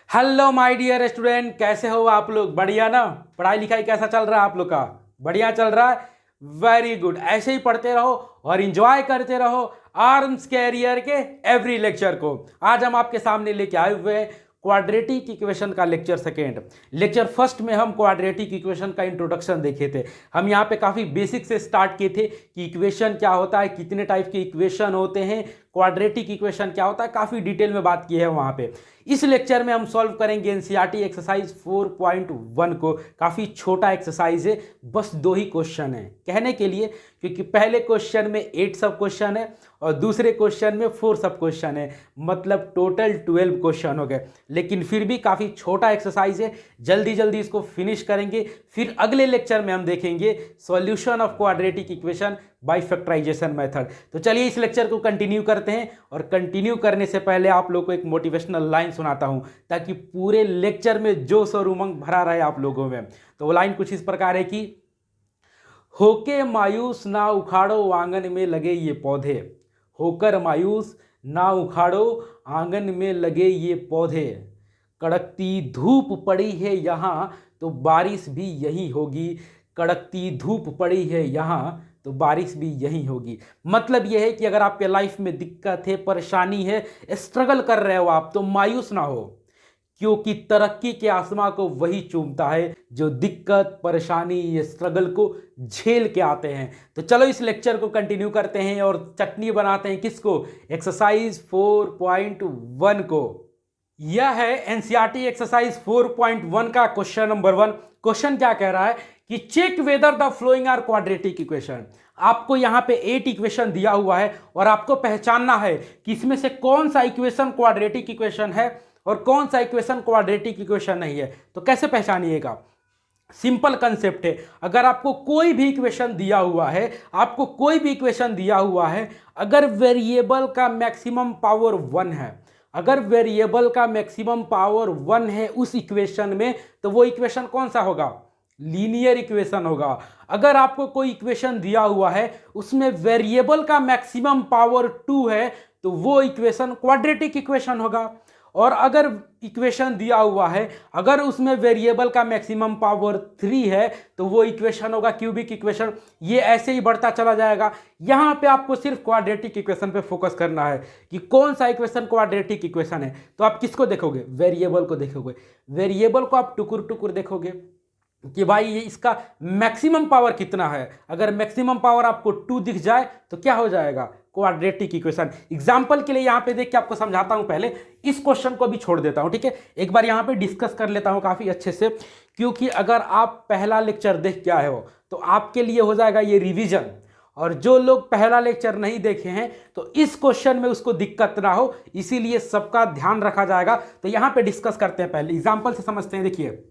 Hello my dear student, कैसे हो आप लोग? बढ़िया ना? पढ़ाई लिखाई कैसा चल रहा है आप लोग का? बढ़िया चल रहा है। वेरी गुड, ऐसे ही पढ़ते रहो और इंजॉय करते रहो आर्म्स कैरियर के एवरी लेक्चर को। आज हम आपके सामने लेके आए हुए हैं क्वाड्रेटिक इक्वेशन का लेक्चर सेकेंड। लेक्चर फर्स्ट में हम क्वाड्रेटिक इक्वेशन का इंट्रोडक्शन देखे थे। हम यहाँ पे काफ़ी बेसिक से स्टार्ट किए थे कि इक्वेशन क्या होता है, कितने टाइप के इक्वेशन होते हैं, क्वाड्रेटिक इक्वेशन क्या होता है, काफ़ी डिटेल में बात की है वहाँ पे। इस लेक्चर में हम सॉल्व करेंगे एनसीईआरटी एक्सरसाइज 4.1 को। काफ़ी छोटा एक्सरसाइज है, बस 2 ही क्वेश्चन है कहने के लिए, क्योंकि पहले क्वेश्चन में 8 सब क्वेश्चन है और दूसरे क्वेश्चन में 4 सब क्वेश्चन है, मतलब टोटल 12 क्वेश्चन हो गए। लेकिन फिर भी काफ़ी छोटा एक्सरसाइज है, जल्दी जल्दी इसको फिनिश करेंगे। फिर अगले लेक्चर में हम देखेंगे solution of quadratic equation by factorisation method. तो चलिए इस लेक्चर को कंटिन्यू करते हैं, और कंटिन्यू करने से पहले आप लोग को एक मोटिवेशनल लाइन सुनाता हूं ताकि पूरे लेक्चर में जोश और उमंग भरा रहे आप लोगों में। तो वो लाइन कुछ इस प्रकार है कि होके मायूस ना उखाड़ो आंगन में लगे ये पौधे, होकर मायूस ना उखाड़ो आंगन में लगे ये पौधे, कड़कती धूप पड़ी है यहाँ तो बारिश भी यही होगी, कड़कती धूप पड़ी है यहाँ तो बारिश भी यही होगी। मतलब यह है कि अगर आपके लाइफ में दिक्कत है, परेशानी है, स्ट्रगल कर रहे हो आप, तो मायूस ना हो, क्योंकि तरक्की के आसमां को वही चूमता है जो दिक्कत, परेशानी, ये स्ट्रगल को झेल के आते हैं। तो चलो इस लेक्चर को कंटिन्यू करते हैं और चटनी बनाते हैं किसको? एक्सरसाइज 4.1 को। यह है एनसीईआरटी एक्सरसाइज 4.1 का क्वेश्चन नंबर 1। क्वेश्चन क्या कह रहा है कि check whether the following are quadratic equation. आपको यहां पे 8 इक्वेशन दिया हुआ है और आपको पहचानना है कि इसमें से कौन सा इक्वेशन क्वाड्रेटिक इक्वेशन है और कौन सा इक्वेशन क्वाड्रेटिक इक्वेशन नहीं है। तो कैसे पहचानिएगा? सिंपल कंसेप्ट है। अगर आपको कोई भी इक्वेशन दिया हुआ है, आपको कोई भी इक्वेशन दिया हुआ है, अगर वेरिएबल का मैक्सिमम पावर 1 है, अगर वेरिएबल का मैक्सिमम पावर 1 है उस इक्वेशन में, तो वो इक्वेशन कौन सा होगा? लीनियर इक्वेशन होगा। अगर आपको कोई इक्वेशन दिया हुआ है उसमें वेरिएबल का मैक्सिमम पावर 2 है, तो वो इक्वेशन क्वाड्रेटिक इक्वेशन होगा। और अगर इक्वेशन दिया हुआ है, अगर उसमें वेरिएबल का मैक्सिमम पावर 3 है, तो वो इक्वेशन होगा क्यूबिक इक्वेशन। ये ऐसे ही बढ़ता चला जाएगा। यहां पे आपको सिर्फ क्वाड्रेटिक इक्वेशन पे फोकस करना है कि कौन सा इक्वेशन क्वाड्रेटिक इक्वेशन है। तो आप किसको देखोगे? वेरिएबल को देखोगे। वेरिएबल को आप टुकुर टुकुर देखोगे कि भाई ये इसका मैक्सिमम पावर कितना है। अगर मैक्सिमम पावर आपको 2 दिख जाए तो क्या हो जाएगा? Quadratic equation. एग्जांपल के लिए यहां पे देख के आपको समझाता हूं। पहले इस क्वेश्चन को भी छोड़ देता हूं, ठीक है? एक बार यहां पे डिस्कस कर लेता हूं काफी अच्छे से, क्योंकि अगर आप पहला लेक्चर देख के आए हो तो आपके लिए हो जाएगा ये रिविजन। और जो लोग पहला लेक्चर नहीं देखे हैं तो इस क्वेश्चन में उसको दिक्कत ना हो, इसीलिए सबका ध्यान रखा जाएगा। तो यहां पे डिस्कस करते हैं, पहले एग्जाम्पल से समझते हैं। देखिए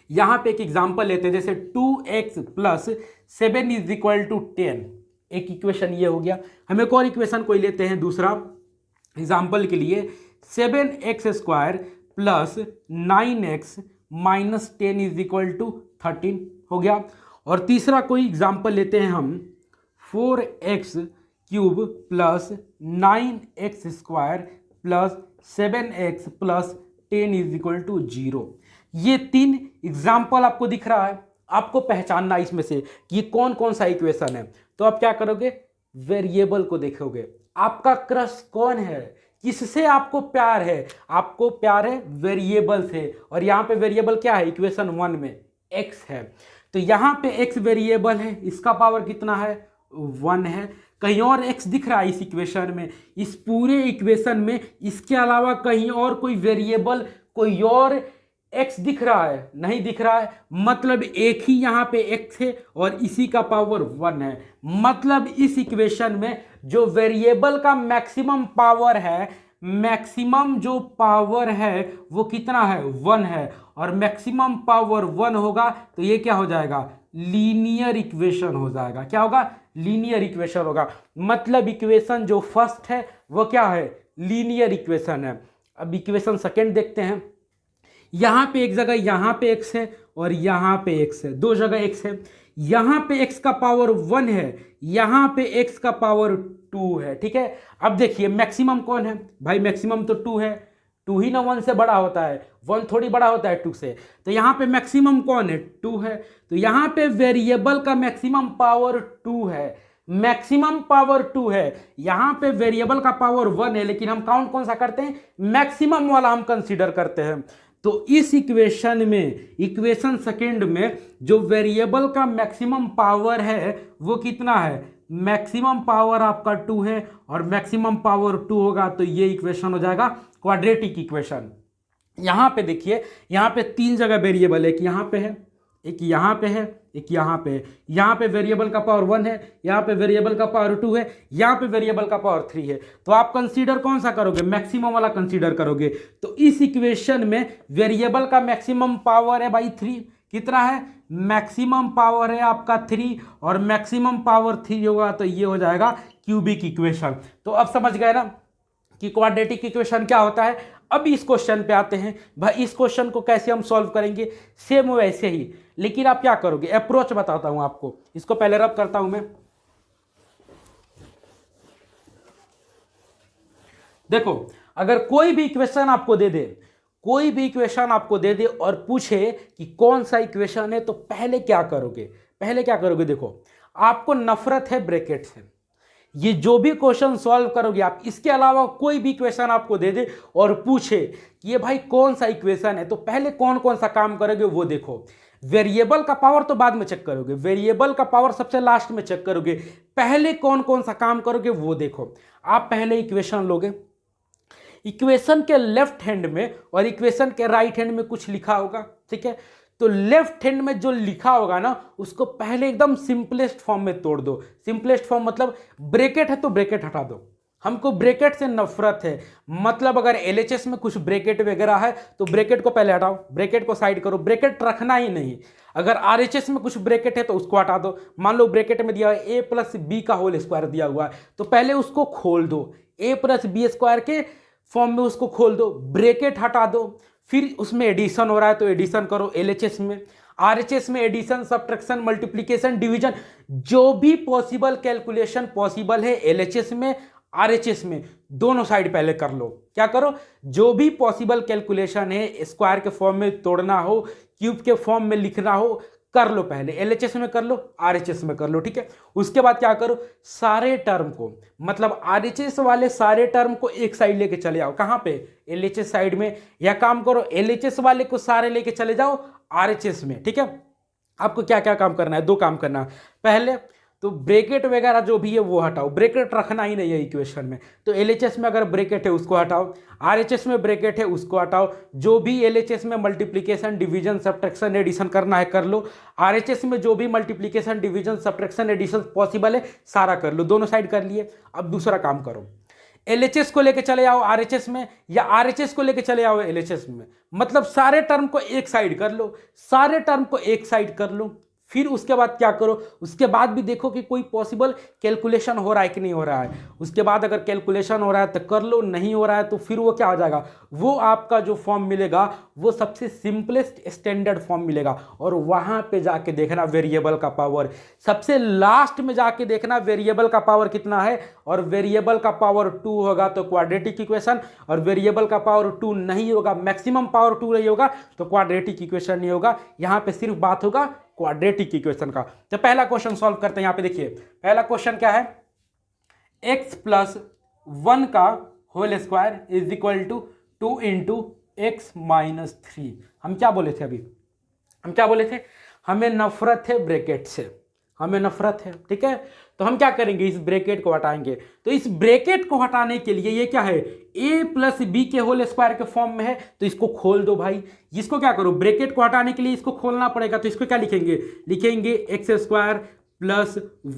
यहां पे एक एग्जांपल लेते हैं, जैसे 2x plus 7 is equal to 10। एक इक्वेशन ये हो गया। हम एक और इक्वेशन कोई लेते हैं दूसरा एग्जांपल के लिए, 7x square plus 9x minus 10 is equal to 13 हो गया। और तीसरा कोई एग्जांपल लेते हैं हम, 4x cube plus 9x square plus 7x plus 10 is equal to 0। ये 3 एग्जाम्पल आपको दिख रहा है। आपको पहचानना इसमें से कि कौन कौन सा इक्वेशन है। तो आप क्या करोगे? वेरिएबल को देखोगे। आपका क्रश कौन है? किससे आपको प्यार है? आपको प्यार है वेरिएबल से। और यहां पे वेरिएबल क्या है? इक्वेशन 1 में x है। तो यहां पे x वेरिएबल है, इसका पावर कितना है? 1 है। कहीं और x दिख रहा है इस इक्वेशन में? इस पूरे इक्वेशन में इसके अलावा कहीं और कोई वेरिएबल, कोई और x दिख रहा है? नहीं दिख रहा है। मतलब एक ही यहाँ पे x है और इसी का पावर 1 है। मतलब इस इक्वेशन में जो वेरिएबल का मैक्सिमम पावर है, मैक्सिमम जो पावर है वो कितना है? 1 है। और मैक्सिमम पावर 1 होगा तो ये क्या हो जाएगा? लीनियर इक्वेशन हो जाएगा। क्या होगा? लीनियर इक्वेशन होगा। मतलब इक्वेशन जो फर्स्ट है वो क्या है? लीनियर इक्वेशन है। अब इक्वेशन सेकेंड देखते हैं। यहां पे एक जगह यहां पे x है और यहां पे x है, 2 जगह x है। यहां पे x का पावर 1 है, यहां पे x का पावर 2 है, ठीक है? अब देखिए मैक्सिमम कौन है? भाई मैक्सिमम तो 2 है। टू ही ना वन से बड़ा होता है, वन थोड़ी बड़ा होता है टू से। तो यहाँ पे मैक्सिमम कौन है, टू है। तो यहाँ पे वेरिएबल का मैक्सिमम पावर टू है, मैक्सिमम पावर टू है। यहाँ पे वेरिएबल का पावर वन है, लेकिन हम काउंट कौन सा करते हैं, मैक्सिमम वाला हम कंसीडर करते हैं। तो इस इक्वेशन में, इक्वेशन सेकंड में जो वेरिएबल का मैक्सिमम पावर है वो कितना है, मैक्सिमम पावर आपका टू है, और मैक्सिमम पावर टू होगा तो ये इक्वेशन हो जाएगा क्वाड्रेटिक इक्वेशन। यहाँ पे देखिए, यहाँ पे तीन जगह वेरिएबल है, एक यहाँ पे है, एक यहाँ पे है, एक यहाँ पे है। यहाँ पे वेरिएबल का पावर वन है, यहाँ पे वेरिएबल का पावर टू है, यहाँ पे वेरिएबल का पावर थ्री है। तो आप कंसीडर कौन सा करोगे, मैक्सिमम वाला कंसीडर करोगे। तो इस इक्वेशन में वेरिएबल का मैक्सिमम पावर है भाई थ्री, कितना है, मैक्सिमम पावर है आपका थ्री, और मैक्सिमम पावर थ्री होगा तो ये हो जाएगा क्यूबिक इक्वेशन। तो अब समझ गए ना कि क्वाड्रेटिक इक्वेशन क्या होता है। अब इस क्वेश्चन पे आते हैं, भाई इस क्वेश्चन को कैसे हम सॉल्व करेंगे, सेम वैसे ही, लेकिन आप क्या करोगे, अप्रोच बताता हूं आपको। इसको पहले रब करता हूं मैं। देखो, अगर कोई भी इक्वेशन आपको दे दे, कोई भी इक्वेशन आपको दे दे और पूछे कि कौन सा इक्वेशन है, तो पहले क्या करोगे, पहले क्या करोगे, देखो आपको नफरत है ब्रैकेट से। ये जो भी क्वेश्चन सॉल्व करोगे आप, इसके अलावा कोई भी इक्वेशन आपको दे दे और पूछे कि ये भाई कौन सा इक्वेशन है, तो पहले कौन कौन सा काम करोगे वो देखो। वेरिएबल का पावर तो बाद में चेक करोगे, वेरिएबल का पावर सबसे लास्ट में चेक करोगे, पहले कौन कौन सा काम करोगे वो देखो। आप पहले इक्वेशन लोगे, इक्वेशन के लेफ्ट हैंड में और इक्वेशन के राइट हैंड में कुछ लिखा होगा, ठीक है। तो लेफ्ट हैंड में जो लिखा होगा ना, उसको पहले एकदम सिंपलेस्ट फॉर्म में तोड़ दो। सिंपलेस्ट फॉर्म मतलब ब्रैकेट है तो ब्रैकेट हटा दो, हमको ब्रैकेट से नफरत है। मतलब अगर एलएचएस में कुछ ब्रैकेट वगैरह है तो ब्रैकेट को पहले हटाओ, ब्रैकेट को साइड करो, ब्रैकेट रखना ही नहीं। अगर आरएचएस में कुछ ब्रैकेट है तो उसको हटा दो। मान लो ब्रैकेट में दिया है a प्लस बी का होल स्क्वायर दिया हुआ है, तो पहले उसको खोल दो, a प्लस बी स्क्वायर के फॉर्म में उसको खोल दो, ब्रैकेट हटा दो। फिर उसमें एडिशन हो रहा है तो एडिशन करो एलएचएस में, आरएचएस में एडिशन, सब्ट्रैक्शन, मल्टीप्लिकेशन, डिवीजन, जो भी पॉसिबल कैलकुलेशन पॉसिबल है एलएचएस में, आरएचएस में, दोनों साइड पहले कर लो। क्या करो, जो भी पॉसिबल कैलकुलेशन है, स्क्वायर के फॉर्म में तोड़ना हो, क्यूब के फॉर्म में लिखना हो, कर लो। पहले एलएचएस में कर लो, आरएचएस में कर लो, ठीक है। उसके बाद क्या करो, सारे टर्म को, मतलब आरएचएस वाले सारे टर्म को एक साइड लेके चले आओ। कहां पे, एलएचएस साइड में। या काम करो, एलएचएस वाले को सारे लेके चले जाओ आरएचएस में, ठीक है। आपको क्या क्या काम करना है, दो काम करना है। पहले तो ब्रैकेट वगैरह जो भी है वो हटाओ, ब्रैकेट रखना ही नहीं है इक्वेशन में। तो एलएचएस में अगर ब्रैकेट है उसको हटाओ, आरएचएस में ब्रैकेट है उसको हटाओ। जो भी एलएचएस में मल्टीप्लिकेशन, डिवीजन, सब्ट्रैक्शन, एडिशन करना है कर लो। आरएचएस में जो भी multiplication, division, subtraction, addition possible है सारा कर लो। दोनों साइड कर लिए। अब दूसरा काम करो, एलएचएस को लेके चले आओ आरएचएस में, या आरएचएस को लेके चले आओ एलएचएस में। मतलब सारे टर्म को एक साइड कर लो, सारे टर्म को एक साइड कर लो। फिर उसके बाद क्या करो, उसके बाद भी देखो कि कोई पॉसिबल कैलकुलेशन हो रहा है कि नहीं हो रहा है। उसके बाद अगर कैलकुलेशन हो रहा है तो कर लो, नहीं हो रहा है तो फिर वो क्या हो जाएगा, वो आपका जो फॉर्म मिलेगा वो सबसे सिंपलेस्ट स्टैंडर्ड फॉर्म मिलेगा। और वहां पे जाके देखना वेरिएबल का पावर, सबसे लास्ट में जाके देखना वेरिएबल का पावर कितना है। और वेरिएबल का पावर 2 होगा तो क्वाड्रेटिक इक्वेशन, और वेरिएबल का पावर 2 नहीं होगा, मैक्सिमम पावर 2 नहीं होगा तो क्वाड्रेटिक इक्वेशन नहीं होगा। यहां पे सिर्फ बात होगा क्वाड्रेटिक इक्वेशन का। तो पहला क्वेश्चन सॉल्व करते हैं। यहां पे देखिए पहला क्वेश्चन क्या है, x प्लस 1 का whole square is equal to 2 into x minus 3। हम क्या बोले थे अभी, हम क्या बोले थे, हमें नफरत है ब्रैकेट से, हमें नफरत है, ठीक है। तो हम क्या करेंगे, इस ब्रैकेट को हटाएंगे। तो इस ब्रैकेट को हटाने के लिए ये क्या है, a प्लस बी के होल स्क्वायर के फॉर्म में है तो इसको खोल दो भाई। इसको क्या करो, ब्रैकेट को हटाने के लिए इसको खोलना पड़ेगा। तो इसको क्या लिखेंगे, लिखेंगे एक्स स्क्वायर प्लस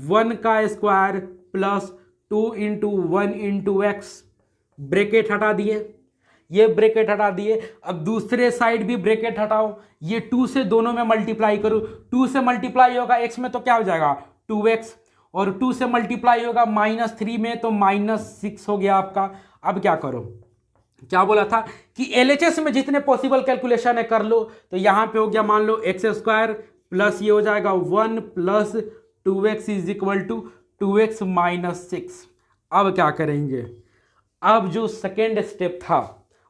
1 का square plus 2 into 1 into x. Bracket हटा दिए, ये ब्रैकेट हटा दिए। अब दूसरे साइड भी ब्रैकेट हटाओ, ये 2 से दोनों में मल्टीप्लाई करो। 2 से मल्टीप्लाई होगा x में तो क्या हो जाएगा 2x, और 2 से मल्टीप्लाई होगा -3 में तो -6 हो गया आपका। अब क्या करो, क्या बोला था कि एलएचएस में जितने पॉसिबल कैलकुलेशन है कर लो। तो यहां पे हो गया, मान लो एक्स स्क्वायर प्लस ये हो जाएगा 1 plus 2x is equal to 2x minus 6। अब क्या करेंगे, अब जो सेकेंड स्टेप था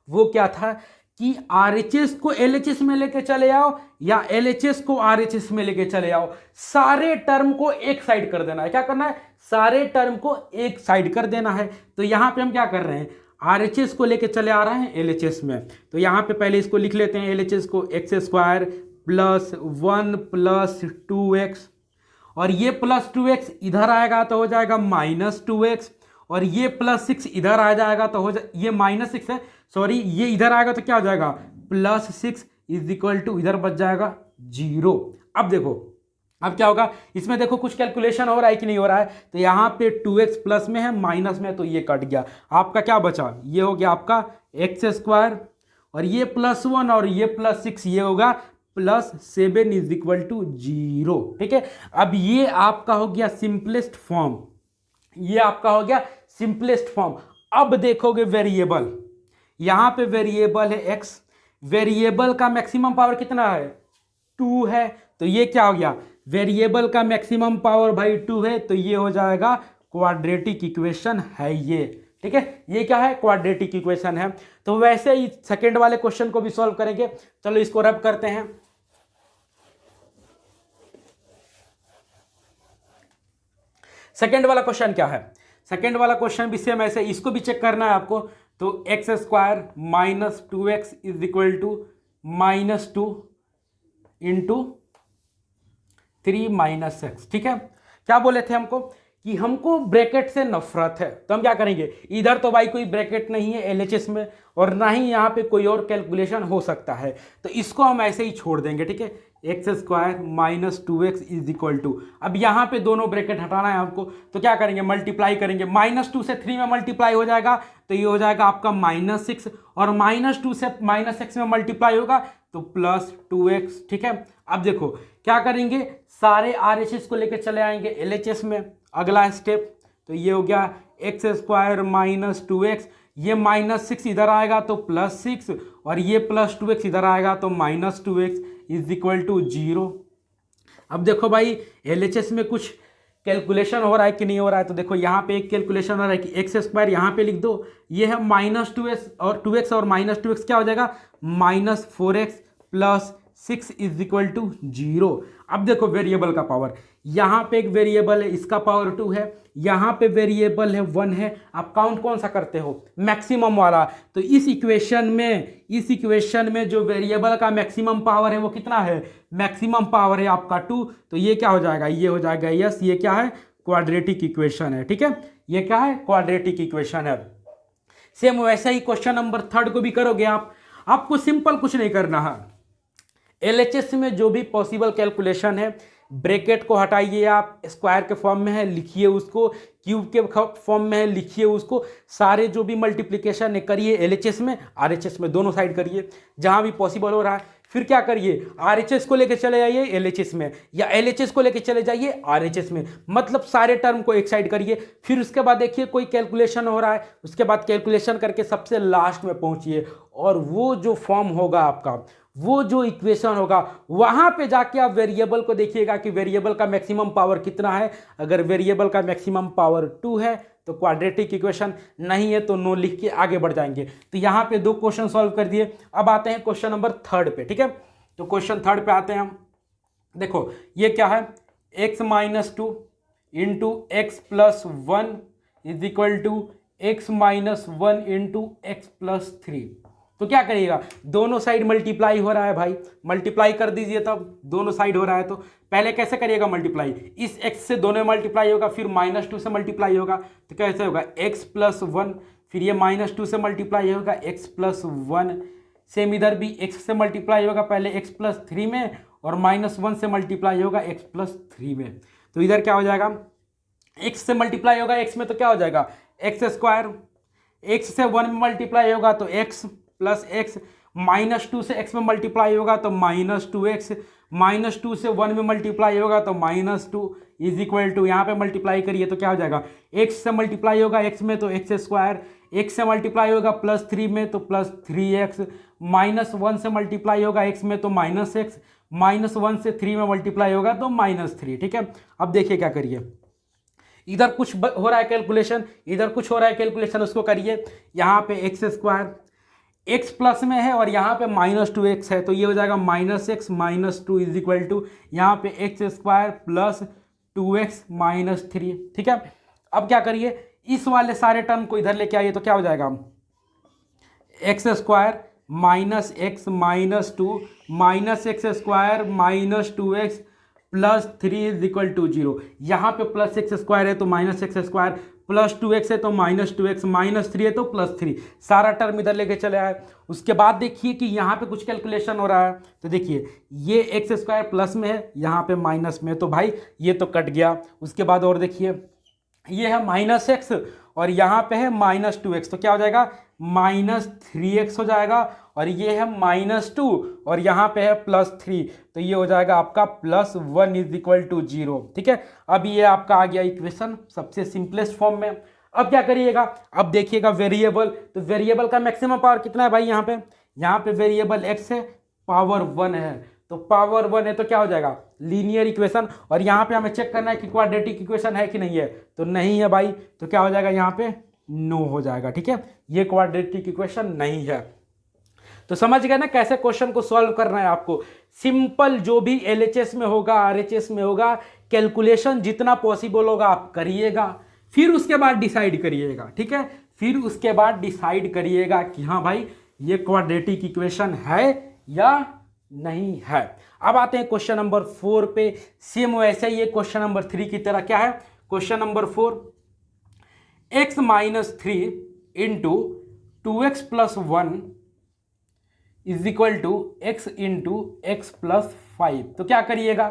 वो क्या था कि RHS को LHS में लेके चले आओ या LHS को RHS में लेके चले आओ, सारे टर्म को एक साइड कर देना है। क्या करना है? सारे टर्म को एक साइड कर देना है। तो यहां पे हम क्या कर रहे हैं, RHS को लेके चले आ रहे हैं LHS में। तो यहां पे पहले इसको लिख लेते हैं LHS को, x² प्लस 1 प्लस 2x, और ये प्लस 2x इधर आएगा तो हो जाएगा माइनस 2x, और ये प्लस 6 इधर आ जाएगा तो हो जाए, ये माइनस 6 है सॉरी, ये इधर आएगा तो क्या हो जाएगा प्लस 6 इज इक्वल टू इधर बच जाएगा 0। अब देखो अब क्या होगा, इसमें देखो कुछ कैलकुलेशन हो रहा है कि नहीं हो रहा है। तो यहाँ पे 2x प्लस में है, माइनस में है, तो ये कट गया। आपका क्या बचा, ये हो गया आपका x², और ये प्लस 1 और ये प्लस 6, ये होगा प्लस 7 इज इक्वल टू 0। ठीक है, अब ये आपका हो गया सिंपलेस्ट फॉर्म, ये आपका हो गया सिंपलेस्ट फॉर्म। अब देखोगे वेरिएबल, यहां पे वेरिएबल है x, वेरिएबल का मैक्सिमम पावर कितना है 2 है, तो ये क्या हो गया, वेरिएबल का मैक्सिमम पावर भाई 2 है, तो ये हो जाएगा क्वाड्रेटिक इक्वेशन है ये। ठीक है, ये क्या है, क्वाड्रेटिक इक्वेशन है। तो वैसे ही सेकेंड वाले क्वेश्चन को भी सॉल्व करेंगे। चलो इसको रब करते हैं। सेकेंड वाला क्वेश्चन क्या है, सेकेंड वाला क्वेश्चन भी सेम ऐसे, इसको भी चेक करना है आपको। तो x² minus 2x is equal to minus 2 into 3 minus x। ठीक है, क्या बोले थे हमको कि हमको ब्रैकेट से नफरत है, तो हम क्या करेंगे, इधर तो भाई कोई ब्रैकेट नहीं है LHS में, और ना ही यहाँ पे कोई और कैलकुलेशन हो सकता है, तो इसको हम ऐसे ही छोड़ देंगे। ठीक है, x² minus 2x is equal to, अब यहाँ पे दोनों ब्रैकेट हटाना है आपको, तो क्या करेंगे, मल्टीप्लाई करेंगे। -2 से 3 में मल्टीप्लाई हो जाएगा, तो ये हो जाएगा आपका -6, और -2 से -x में मल्टीप्लाई होगा तो प्लस 2x। ठीक है, अब देखो क्या करेंगे, सारे RHS को लेकर चले आएंगे LHS में, अगला स्टेप। तो ये हो गया x² माइनस 2x, ये -6 इधर आएगा तो +6, और ये प्लस 2x इधर आएगा तो -2x इज इक्वल टू 0। अब देखो भाई LHS में कुछ कैलकुलेशन हो रहा है कि नहीं हो रहा है, तो देखो यहाँ पे एक कैलकुलेशन हो रहा है कि x² यहाँ पे लिख दो, ये है -2x और 2x, और -2x क्या हो जाएगा -4x plus 6 is equal to 0। अब देखो वेरिएबल का पावर, यहाँ पे एक वेरिएबल है, इसका पावर 2 है, यहाँ पे वेरिएबल है 1 है, आप काउंट कौन सा करते हो, मैक्सिमम वाला। तो इस इक्वेशन में जो वेरिएबल का मैक्सिमम पावर है वो कितना है, मैक्सिमम पावर है आपका 2, तो ये क्या हो जाएगा, ये हो जाएगा यस, ये क्या है, क्वाड्रेटिक इक्वेशन है। ठीक है, ये क्या है, क्वाड्रेटिक इक्वेशन है। सेम वैसा ही क्वेश्चन नंबर 3 को भी करोगे आप, आपको सिंपल कुछ नहीं करना है, LHS में जो भी पॉसिबल कैलकुलेशन है, ब्रैकेट को हटाइए, आप स्क्वायर के फॉर्म में है लिखिए उसको, क्यूब के फॉर्म में है लिखिए उसको, सारे जो भी मल्टीप्लिकेशन है करिए LHS में, RHS में, दोनों साइड करिए जहां भी पॉसिबल हो रहा है। फिर क्या करिए, RHS को लेके चले जाइए LHS में, या LHS को लेके चले जाइए RHS में, मतलब सारे टर्म को एक साइड करिए। फिर उसके बाद देखिए कोई कैलकुलेशन हो रहा है, उसके बाद कैलकुलेशन करके सबसे लास्ट में पहुंचिए, और वो जो फॉर्म होगा आपका, वो जो इक्वेशन होगा, वहां पे जाके आप वेरिएबल को देखिएगा कि वेरिएबल का मैक्सिमम पावर कितना है। अगर वेरिएबल का मैक्सिमम पावर 2 है तो क्वाड्रेटिक इक्वेशन, नहीं है तो नो लिख के आगे बढ़ जाएंगे। तो यहाँ पे 2 क्वेश्चन सॉल्व कर दिए। अब आते हैं क्वेश्चन नंबर 3 पे। ठीक है, तो क्वेश्चन 3 पे आते हैं हम। देखो ये क्या है, x minus 2 into x plus 1 is equal to x minus 1 into x plus 3। तो क्या करिएगा, दोनों साइड मल्टीप्लाई हो रहा है भाई, मल्टीप्लाई कर दीजिए, तब दोनों साइड हो रहा है। तो पहले कैसे करिएगा मल्टीप्लाई, इस x से दोनों मल्टीप्लाई होगा, फिर -2 से मल्टीप्लाई होगा, तो कैसे होगा x प्लस 1, फिर ये -2 से मल्टीप्लाई होगा x प्लस 1, सेम इधर भी x से मल्टीप्लाई होगा पहले x प्लस 3 में, और -1 से मल्टीप्लाई होगा x प्लस 3 में। तो इधर क्या हो जाएगा, x से मल्टीप्लाई होगा x में तो क्या हो जाएगा x², x से 1 में मल्टीप्लाई होगा तो x प्लस x, -2 से x में मल्टीप्लाई होगा तो -2x, -2 से 1 में मल्टीप्लाई होगा तो -2 इज इक्वल टू, यहाँ पे मल्टीप्लाई करिए तो क्या हो जाएगा, x से मल्टीप्लाई होगा x में तो x², x से मल्टीप्लाई होगा +3 में तो +3x, -1 से मल्टीप्लाई होगा x में तो -x, -1 से 3 में मल्टीप्लाई होगा तो -3। ठीक है, अब देखिए क्या करिए, इधर कुछ हो रहा है कैलकुलेशन, इधर कुछ हो रहा है कैलकुलेशन, उसको करिए। यहाँ पे x² x प्लस में है और यहाँ पे -2x है, तो ये हो जाएगा -x -2 इज इक्वल टू यहाँ पे x² प्लस 2x -3। ठीक है, अब क्या करिए, इस वाले सारे टर्म को इधर लेके आइए, तो क्या हो जाएगा x² -x -2 -x² -2x plus 3 is equal to 0। यहाँ पे प्लस x² है तो -x² प्लस 2x है तो -2x -3 है तो +3, सारा टर्म इधर लेके चले आए। उसके बाद देखिए कि यहाँ पे कुछ कैलकुलेशन हो रहा है, तो देखिए ये x² प्लस में है, यहाँ पे माइनस में है, तो भाई ये तो कट गया। उसके बाद और देखिए ये है -x और यहाँ पे है -2x, तो क्या हो जाएगा -3x हो जाएगा, और ये है -2 और यहाँ पे है +3, तो ये हो जाएगा आपका +1 इज इक्वल टू 0। ठीक है, अब ये आपका आ गया इक्वेशन सबसे सिंपलेस्ट फॉर्म में। अब क्या करिएगा, अब देखिएगा वेरिएबल, तो वेरिएबल का मैक्सिमम पावर कितना है भाई, यहाँ पे वेरिएबल x है, पावर 1 है, तो पावर 1 है तो क्या हो जाएगा लीनियर इक्वेशन, और यहाँ पे हमें चेक करना है कि क्वाड्रेटिक इक्वेशन है कि नहीं है, तो नहीं है भाई, तो क्या हो जाएगा यहाँ पे नो हो जाएगा। ठीक है, ये क्वाड्रेटिक इक्वेशन नहीं है। तो समझ गए ना कैसे क्वेश्चन को सॉल्व करना है आपको। सिंपल जो भी LHS में होगा, RHS में होगा, कैलकुलेशन जितना पॉसिबल होगा आप करिएगा, फिर उसके बाद डिसाइड करिएगा। ठीक है, फिर उसके बाद डिसाइड करिएगा कि हाँ भाई ये क्वाड्रेटिक इक्वेशन है या नहीं है। अब आते हैं क्वेश्चन नंबर 4 पे। सेम वैसे ही क्वेश्चन नंबर 3 की तरह क्या है, question number 4, x -3 into 2x + 1 is equal to x into x + 5। तो क्या करिएगा,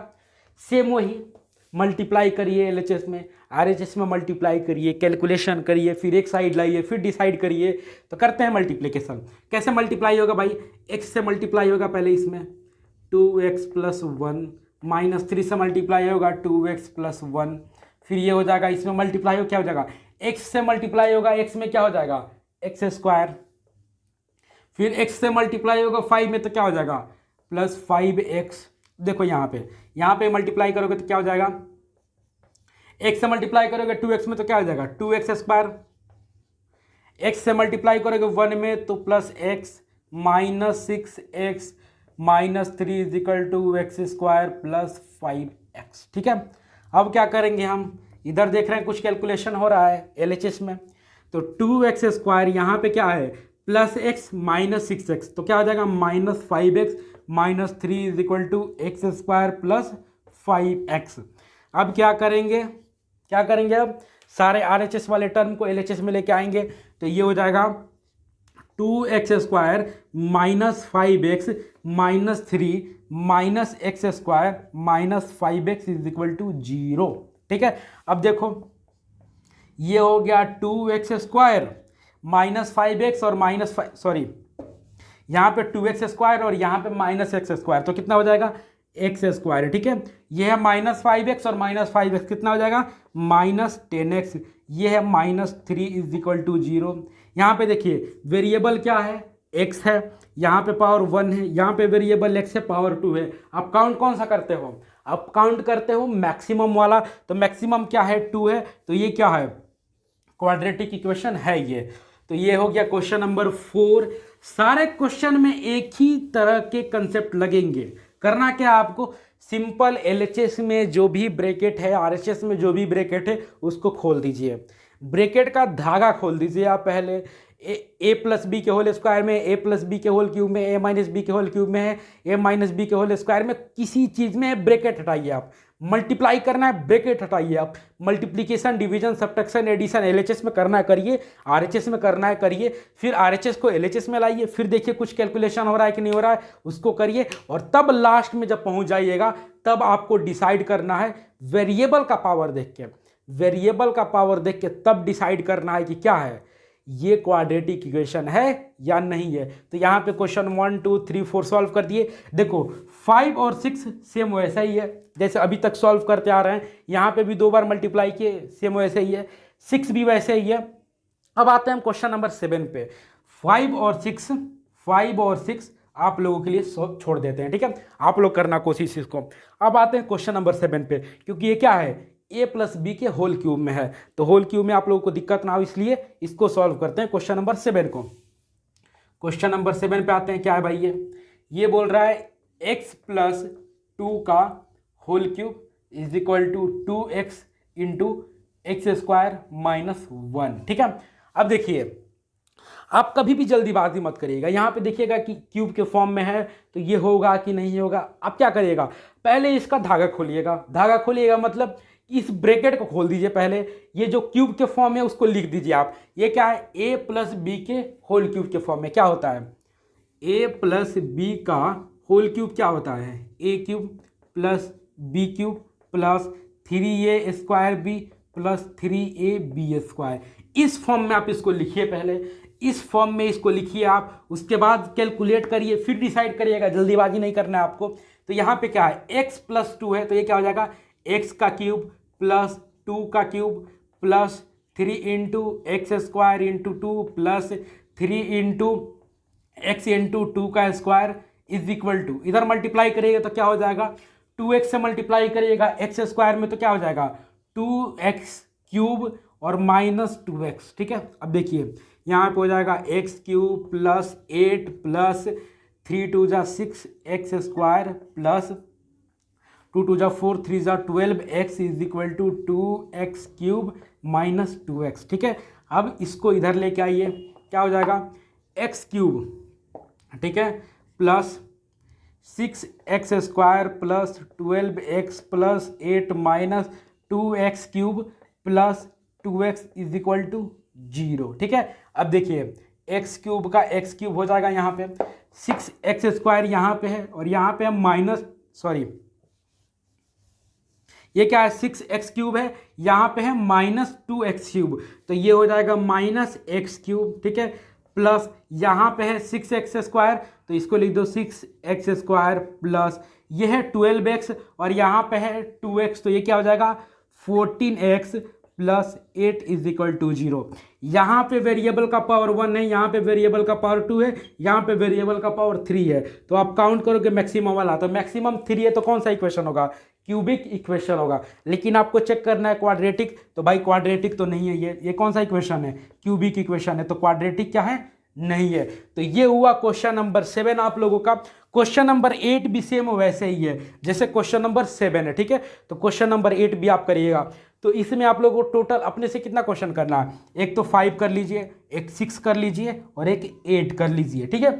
सेम वही मल्टीप्लाई करिए, LHS में RHS में मल्टीप्लाई करिए, कैलकुलेशन करिए, फिर एक साइड लाइए, फिर डिसाइड करिए। तो करते हैं मल्टीप्लिकेशन। कैसे मल्टीप्लाई होगा भाई, x से मल्टीप्लाई होगा पहले इसमें 2x + 1, -3 से मल्टीप्लाई होगा 2x + 1, फिर ये हो जाएगा इसमें मल्टीप्लाई हो, क्या हो जाएगा x से मल्टीप्लाई होगा, x में क्या हो जाएगा x², फिर x से मल्टीप्लाई होगा 5 में, तो क्या हो जाएगा +5x। देखो यहाँ पे मल्टीप्लाई करोगे तो क्या हो जाएगा, x से मल्टीप्लाई करोगे 2x में तो क्या हो जाएगा 2x², x से मल्टीप्लाई करोगे 1 में तो +x -6x -3 is equal to x² + 5x। ठीक है, अब क्या करेंगे हम, इधर देख रहे हैं कुछ कैलकुलेशन हो रहा है LHS में, तो 2x² यहाँ पे क्या है +x -6x, तो क्या हो जाएगा -5x -3 is equal to x² + 5x। अब क्या करेंगे अब सारे RHS वाले टर्म को LHS में लेके आएंगे, तो ये हो जाएगा 2x² - 5x -3 -x² - 5x is equal to 0। ठीक है, अब देखो ये हो गया 2x² -5x और यहाँ पे 2x² और यहाँ पे -x², तो कितना हो जाएगा x²। ठीक है, ये है -5x और -5x कितना हो जाएगा -10x, ये है -3 इज इक्वल टू 0। यहाँ पे देखिए वेरिएबल क्या है x है, यहाँ पे पावर 1 है, यहाँ पे वेरिएबल x है पावर 2 है। आप काउंट कौन सा करते हो, आप काउंट करते हो मैक्सिमम वाला, तो मैक्सिमम क्या है 2 है, तो ये क्या है क्वाड्रेटिक इक्वेशन है ये। तो ये हो गया क्वेश्चन नंबर 4। सारे क्वेश्चन में एक ही तरह के कंसेप्ट लगेंगे। करना क्या आपको, सिंपल LHS में जो भी ब्रैकेट है, RHS में जो भी ब्रैकेट है उसको खोल दीजिए, ब्रैकेट का धागा खोल दीजिए आप पहले। a + b के होल स्क्वायर में, a + b के होल क्यूब में, a - b के होल क्यूब में है, a - b के होल स्क्वायर में, किसी चीज़ में ब्रैकेट हटाइए आप। मल्टीप्लाई करना है ब्रैकेट हटाइए आप, multiplication division subtraction addition LHS में करना है करिए, RHS में करना है करिए, फिर RHS को LHS में लाइए, फिर देखिए कुछ कैलकुलेशन हो रहा है कि नहीं हो रहा है उसको करिए, और तब लास्ट में जब पहुंच जाइएगा तब आपको डिसाइड करना है वेरिएबल का पावर देख के, वेरिएबल का पावर देख के तब डिसाइड करना है कि क्या है ये क्वाड्रेटिक इक्वेशन है या नहीं है। तो यहाँ पे क्वेश्चन 1 2 3 4 सॉल्व कर दिए। देखो 5 और 6 सेम वैसा ही है जैसे अभी तक सॉल्व करते आ रहे हैं, यहाँ पे भी 2 बार मल्टीप्लाई किए, सेम वैसे ही है, 6 भी वैसे ही है। अब आते हैं हम क्वेश्चन नंबर 7 पे। 5 और 6 आप लोगों के लिए छोड़ देते हैं, ठीक है, आप लोग करना कोशिश इसको। अब आते हैं क्वेश्चन नंबर 7 पे, क्योंकि ये क्या है a + b के होल क्यूब में है, तो होल क्यूब में आप लोगों को दिक्कत ना हो इसलिए इसको सॉल्व करते हैं क्वेश्चन नंबर 7 को। क्वेश्चन नंबर 7 पे आते हैं। क्या है भाई, ये बोल रहा है x प्लस 2 का whole cube is equal to 2x into x square minus 1। ठीक है, अब देखिए आप कभी भी जल्दीबाजी मत करिएगा। यहाँ पे देखिएगा कि क्यूब के फॉर्म में है तो ये होगा कि नहीं होगा। आप क्या करिएगा, पहले इसका धागा खोलिएगा। धागा खोलिएगा मतलब इस ब्रैकेट को खोल दीजिए। पहले ये जो क्यूब के फॉर्म है उसको लिख दीजिए आप। ये क्या है, a प्लस बी के होल क्यूब के फॉर्म में क्या होता है, a प्लस बी का होल क्यूब क्या होता है, a cube plus b cube plus 3a square b plus 3ab square. इस फॉर्म में आप इसको लिखिए, पहले इस फॉर्म में इसको लिखिए आप, उसके बाद कैलकुलेट करिए, फिर डिसाइड करिएगा। जल्दीबाजी नहीं करना है आपको। तो यहाँ पे क्या है, x प्लस 2 है तो ये क्या हो जाएगा, x का क्यूब प्लस 2 का cube plus 3 into x square into 2 plus 3 into x into 2 का स्क्वायर इज इक्वल टू, इधर मल्टीप्लाई करिएगा तो क्या हो जाएगा, 2x से मल्टीप्लाई करिएगा एक्स स्क्वायर में तो क्या हो जाएगा 2x क्यूब और माइनस 2x। ठीक है, अब देखिए यहाँ पे हो जाएगा x क्यूब प्लस 8 प्लस 3 2 जा 6 एक्स स्क्वायर प्लस 2 2 जा 4 3 जा 12 x is equal to 2x cube minus 2x। ठीक है, अब इसको इधर लेके आइए, क्या हो जाएगा x क्यूब, ठीक है, plus 6x square plus 12x plus 8 minus 2x cube plus 2x is equal to 0। ठीक है, अब देखिए x क्यूब का x क्यूब हो जाएगा यहाँ पे 6x स्क्वायर यहाँ पे है और यहाँ पे माइनस, सॉरी ये क्या है 6x क्यूब है, यहाँ पे है माइनस 2x क्यूब तो ये हो जाएगा माइनस x क्यूब। ठीक है, प्लस यहाँ पे है 6x स्क्वायर तो इसको लिख दो 6x स्क्वायर प्लस ये है 12x और यहाँ पे है 2x तो ये क्या हो जाएगा 14x plus 8 is equal to 0। यहाँ पे वेरिएबल का पावर 1 है, यहाँ पे वेरिएबल का पावर 2 है, यहाँ पे वेरिएबल का पावर 3 है। तो आप काउंट करोगे मैक्सिमम वाला, तो मैक्सिमम 3 है तो कौन सा इक्वेशन होगा, क्यूबिक इक्वेशन होगा। लेकिन आपको चेक करना है क्वाड्रेटिक, तो भाई क्वाड्रेटिक तो नहीं है, ये कौन सा इक्वेशन है, क्यूबिक इक्वेशन है, तो क्वाड्रेटिक क्या है, नहीं है। तो ये हुआ क्वेश्चन नंबर 7 आप लोगों का। क्वेश्चन नंबर 8 भी सेम वैसे ही है जैसे क्वेश्चन नंबर 7 है। ठीक है, तो क्वेश्चन नंबर 8 भी आप करिएगा। तो इसमें आप लोगों को टोटल अपने से कितना क्वेश्चन करना है, एक तो 5 कर लीजिए, एक 6 कर लीजिए और एक 8 कर लीजिए। ठीक है,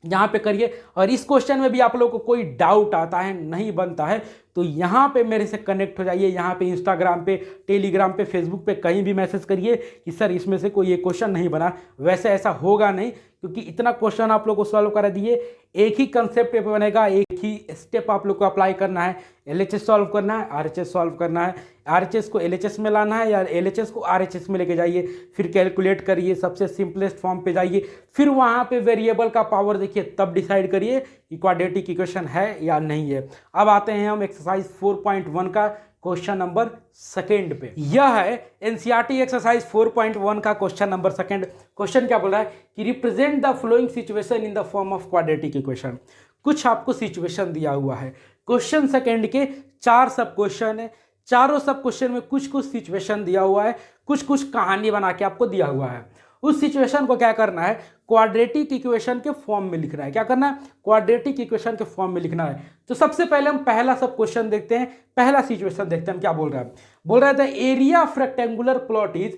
यहाँ पे करिए। और इस क्वेश्चन में भी आप लोगों को कोई डाउट आता है, नहीं बनता है, तो यहाँ पे मेरे से कनेक्ट हो जाइए। यहाँ पे इंस्टाग्राम पे, टेलीग्राम पे, फेसबुक पे कहीं भी मैसेज करिए कि सर इसमें से कोई ये क्वेश्चन नहीं बना। वैसे ऐसा होगा नहीं, क्योंकि इतना क्वेश्चन आप लोग को सॉल्व करा दिए, एक ही कंसेप्ट पे बनेगा, एक ही स्टेप आप लोग को अप्लाई करना है। LHS सॉल्व करना है, RHS सॉल्व करना है, RHS को LHS में लाना है या LHS को RHS में लेके जाइए, फिर कैलकुलेट करिए, सबसे सिंपलेस्ट फॉर्म पे जाइए, फिर वहाँ पे वेरिएबल का पावर देखिए, तब डिसाइड करिए कि क्वाड्रेटिक इक्वेशन है या नहीं है। अब आते हैं हम एक्सरसाइज 4.1 का क्वेश्चन नंबर 2 पे। यह है NCERT एक्सरसाइज 4.1 का क्वेश्चन नंबर 2। क्वेश्चन क्या बोल रहा है कि represent the flowing situation in the form of quadratic equation. कुछ आपको सिचुएशन दिया हुआ है। क्वेश्चन 2 के 4 सब क्वेश्चन है, चारों सब क्वेश्चन में कुछ कुछ सिचुएशन दिया हुआ है, कुछ कुछ कहानी बना के आपको दिया हुआ है। उस सिचुएशन को क्या करना है, क्वाड्रेटिक इक्वेशन के फॉर्म में लिखना है। क्या करना है, क्वाड्रेटिक इक्वेशन के फॉर्म में लिखना है। तो सबसे पहले हम पहला सब क्वेश्चन देखते हैं, पहला सिचुएशन देखते हैं हम क्या बोल रहा है। बोल रहा था area of rectangular plot is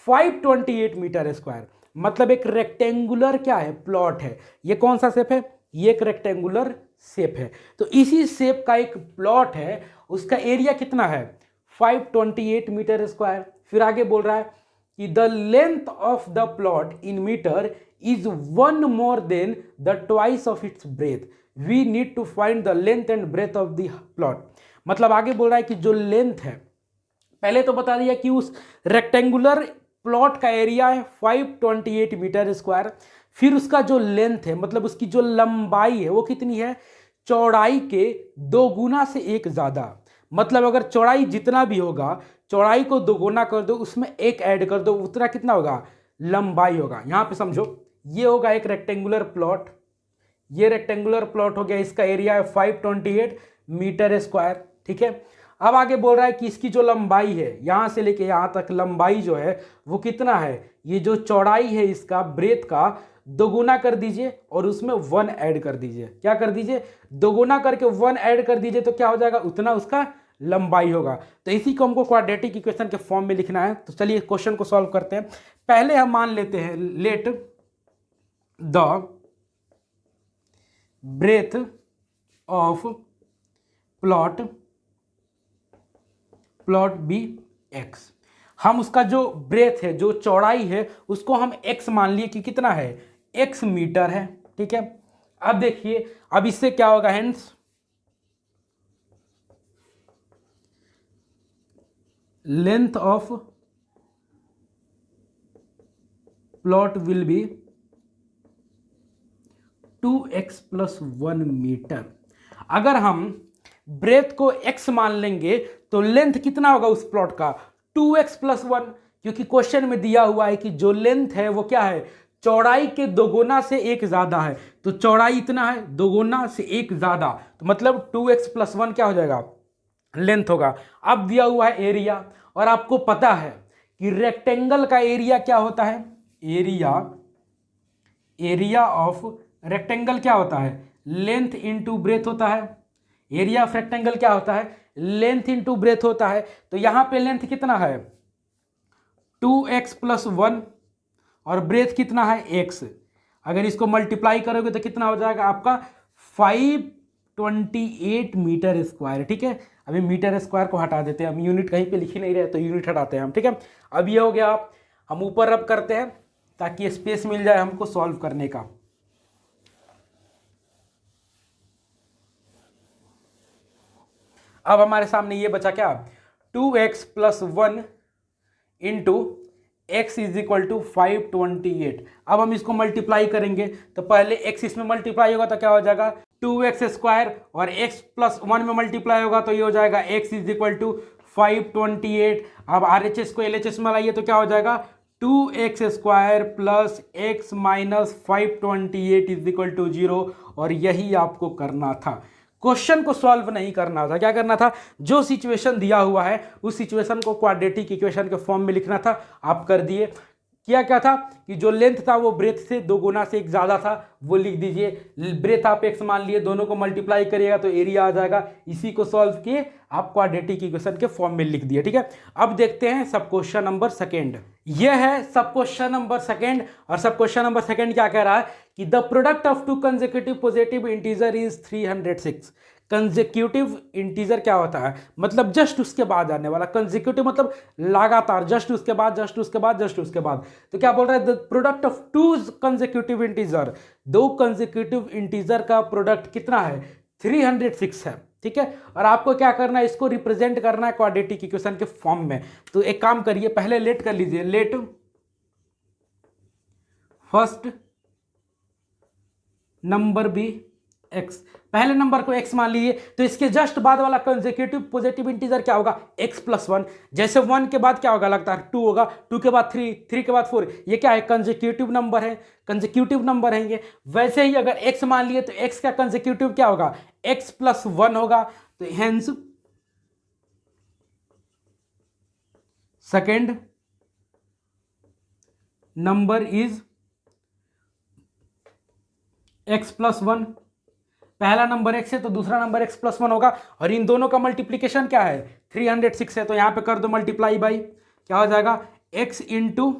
528 metre square. मतलब एक रेक्टेंगुलर क्या है, प्लॉट है। ये कौन सा शेप है, ये एक रेक्टेंगुलर शेप है। तो इसी शेप का एक प्लॉट है, उसका एरिया कितना है 528 मीटर स्क्वायर। फिर आगे बोल रहा है कि the length of the plot in metre is 1 more than the twice of its breadth. We need to find the length and breadth of the plot. मतलब आगे बोल रहा है कि जो लेंथ है, पहले तो बता दिया कि उस रेक्टेंगुलर प्लॉट का एरिया है 528 मीटर स्क्वायर। फिर उसका जो लेंथ है, मतलब उसकी जो लंबाई है वो कितनी है, चौड़ाई के 2 गुना से 1 ज़्यादा। मतलब अगर चौड़ाई जितना भी होगा, चौड़ाई को 2 गुना कर दो, उसमें 1 ऐड कर दो, उतना कितना होगा, लंबाई होगा। यहाँ पे समझो, ये होगा एक रेक्टेंगुलर प्लॉट, ये रेक्टेंगुलर प्लॉट हो गया, इसका एरिया है 528 मीटर स्क्वायर। ठीक है, अब आगे बोल रहा है कि इसकी जो लंबाई है, यहाँ से लेके यहाँ तक लंबाई जो है वो कितना है, ये जो चौड़ाई है इसका ब्रेथ का दोगुना कर दीजिए और उसमें 1 ऐड कर दीजिए। क्या कर दीजिए? दोगुना करके 1 ऐड कर दीजिए तो क्या हो जाएगा? उतना उसका लंबाई होगा। तो इसी को हमको क्वाड्रेटिक इक्वेशन के फॉर्म में लिखना है। तो चलिए क्वेश्चन को सॉल्व करते हैं। पहले हम मान लेते हैं let the breadth of plot be x. हम उसका जो ब्रेथ है, जो चौड़ाई है, उसको हम x मान लिए कि कितना है? x मीटर है। ठीक है, अब देखिए, अब इससे क्या होगा? Hence length of plot will be 2x + 1 metre. अगर हम ब्रेथ को x मान लेंगे तो लेंथ कितना होगा उस प्लॉट का? 2x + 1, क्योंकि क्वेश्चन में दिया हुआ है कि जो लेंथ है वो क्या है? चौड़ाई के दोगुना से 1 ज्यादा है। तो चौड़ाई इतना है, दोगुना से 1 ज्यादा, तो मतलब 2x + 1 क्या हो जाएगा? लेंथ होगा। अब दिया हुआ है एरिया, और आपको पता है कि रेक्टेंगल का एरिया क्या होता है? एरिया ऑफ रेक्टेंगल क्या होता है? लेंथ इंटू ब्रेथ होता है। एरिया ऑफ रेक्टेंगल क्या होता है? लेंथ इंटू ब्रेथ होता है। तो यहां पे लेंथ कितना है? 2x + 1, और ब्रेथ कितना है? x। अगर इसको मल्टीप्लाई करोगे तो कितना हो जाएगा आपका? 528 मीटर स्क्वायर। ठीक है, अभी मीटर स्क्वायर को हटा देते हैं, हम यूनिट कहीं पे लिख ही नहीं रहे तो यूनिट हटाते हैं हम। ठीक है, अब ये हो गया। हम ऊपर रब करते हैं ताकि स्पेस मिल जाए हमको सॉल्व करने का। अब हमारे सामने ये बचा क्या? 2x + 1 into x = 528। अब हम इसको मल्टीप्लाई करेंगे तो पहले x इसमें मल्टीप्लाई होगा तो क्या हो जाएगा? 2x² और x + 1 में मल्टीप्लाई होगा तो ये हो जाएगा x = 528। अब RHS को LHS में लाइए तो क्या हो जाएगा? 2x² + x - 528 = 0। और यही आपको करना था, क्वेश्चन को सॉल्व नहीं करना था। क्या करना था? जो सिचुएशन दिया हुआ है उस सिचुएशन को क्वाड्रेटिक इक्वेशन के फॉर्म में लिखना था। आप कर दिए। किया क्या था कि जो लेंथ था वो ब्रेथ से दोगुना से 1 ज्यादा था, वो लिख दीजिए। ब्रेथ आप x मान लिए, दोनों को मल्टीप्लाई करिएगा तो एरिया आ जाएगा। इसी को सॉल्व किए, आप क्वाड्रेटिक इक्वेशन के फॉर्म में लिख दिए। ठीक है, अब देखते हैं सब क्वेश्चन नंबर सेकेंड। यह है सब क्वेश्चन नंबर सेकेंड, और सब क्वेश्चन नंबर सेकेंड क्या कह रहा है कि the product of 2 consecutive positive integer is 306। Consecutive integer क्या होता है? मतलब जस्ट उसके बाद आने वाला। कंसेक्यूटिव मतलब लगातार, जस्ट उसके बाद, जस्ट उसके बाद, जस्ट उसके बाद। तो क्या बोल रहा है? The product of 2 consecutive integer, 2 consecutive integer का प्रोडक्ट कितना है? 306 है। ठीक है, और आपको क्या करना है? इसको रिप्रेजेंट करना है क्वाड्रेटिक इक्वेशन के फॉर्म में। तो एक काम करिए, पहले लेट कर लीजिए। Let first number be x। पहले नंबर को x मान लीजिए तो इसके जस्ट बाद वाला कंसेक्यूटिव पॉजिटिव इंटीजर क्या होगा? x + 1। जैसे 1 के बाद क्या होगा? लगता है 2 होगा, 2 के बाद 3, 3 के बाद 4। ये क्या है? कंसेक्यूटिव नंबर है, कंसेक्यूटिव नंबर है ये। वैसे ही अगर x मान लिए तो x का कंसेक्यूटिव क्या होगा? x + 1 होगा। तो hence second number is x + 1। पहला नंबर x है तो दूसरा नंबर x + 1 होगा, और इन दोनों का मल्टीप्लीकेशन क्या है? 306 है। तो यहां पे कर दो मल्टीप्लाई बाई, क्या हो जाएगा? x ×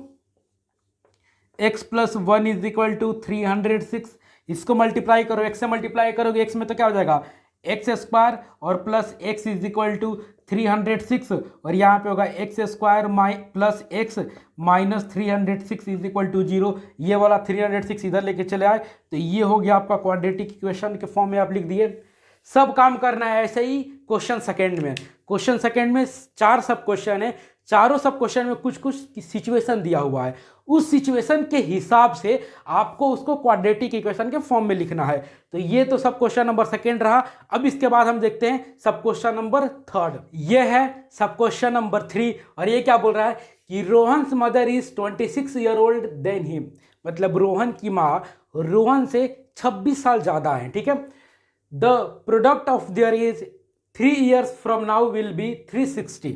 x + 1 = 306। इसको मल्टीप्लाई करो, x से मल्टीप्लाई करोगे x में तो क्या हो जाएगा? x² और प्लस x = 306, और यहाँ पे होगा x² + x - 306 = 0। ये वाला 306 इधर लेके चले आए तो ये हो गया आपका क्वाड्रेटिक इक्वेशन के फॉर्म में आप लिख दिए। सब काम करना है ऐसे ही क्वेश्चन सेकेंड में। क्वेश्चन सेकेंड में 4 सब क्वेश्चन है, चारों सब क्वेश्चन में कुछ कुछ सिचुएशन दिया हुआ है। उस सिचुएशन के हिसाब से आपको उसको क्वाड्रेटिक इक्वेशन के फॉर्म में लिखना है। तो ये तो सब क्वेश्चन नंबर सेकेंड रहा। अब इसके बाद हम देखते हैं सब क्वेश्चन नंबर थर्ड। ये है सब क्वेश्चन नंबर 3, और ये क्या बोल रहा है कि Rohan's mother is 26 year old than him. मतलब रोहन की माँ रोहन से 26 साल ज्यादा है। ठीक है, the product of their age 3 years from now will be 360।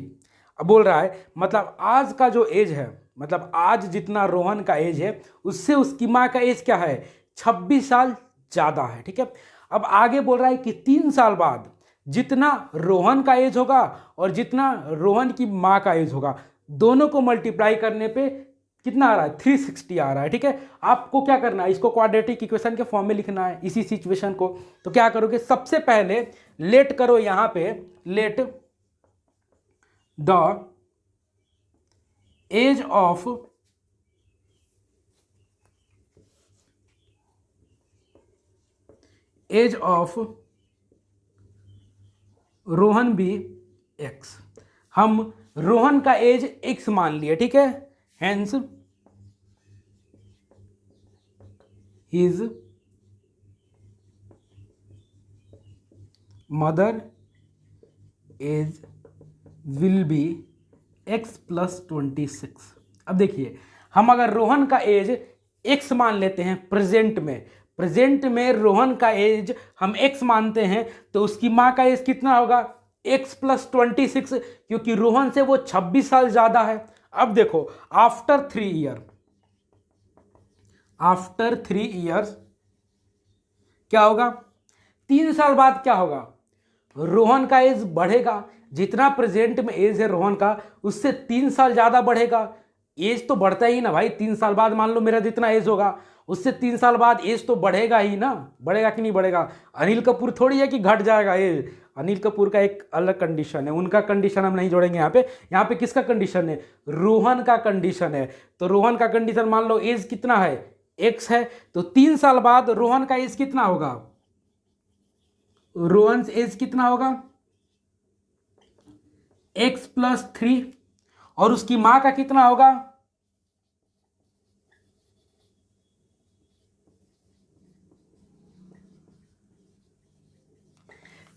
अब बोल रहा है मतलब आज का जो एज है मतलब आज जितना रोहन का एज है उससे उसकी माँ का एज क्या है, 26 साल ज़्यादा है। ठीक है, अब आगे बोल रहा है कि 3 साल बाद जितना रोहन का एज होगा और जितना रोहन की माँ का एज होगा, दोनों को मल्टीप्लाई करने पे कितना आ रहा है, 360 आ रहा है। ठीक है, आपको क्या करना है, इसको क्वाड्रेटिक इक्वेशन के फॉर्म में लिखना है इसी सिचुएशन को। तो क्या करोगे, सबसे पहले लेट करो यहां पे, let the age of Rohan be x. हम रोहन का एज एक्स मान लिए। ठीक है, hence his mother age will be x plus 26। अब देखिए, हम अगर रोहन का एज एक्स मान लेते हैं प्रेजेंट में रोहन का एज हम एक्स मानते हैं, तो उसकी माँ का एज कितना होगा, एक्स प्लस 26, क्योंकि रोहन से वो 26 साल ज्यादा है। अब देखो, आफ्टर 3 ईयर्स क्या होगा, 3 साल बाद क्या होगा, रोहन का एज बढ़ेगा। जितना प्रेजेंट में एज है रोहन का, उससे 3 साल ज्यादा बढ़ेगा। एज तो बढ़ता ही ना भाई, 3 साल बाद मान लो मेरा जितना एज होगा उससे 3 साल बाद एज तो बढ़ेगा ही ना, बढ़ेगा कि नहीं बढ़ेगा। अनिल कपूर थोड़ी है कि घट जाएगा एज, अनिल कपूर का एक अलग कंडीशन है, उनका कंडीशन हम नहीं जोड़ेंगे यहाँ पे किसका कंडीशन है, रोहन का कंडीशन है। तो रोहन का कंडीशन मान लो एज कितना है, एक्स है, तो 3 साल बाद रोहन का एज कितना होगा, रोहन एज कितना होगा, एक्स प्लस 3, और उसकी मां का कितना होगा,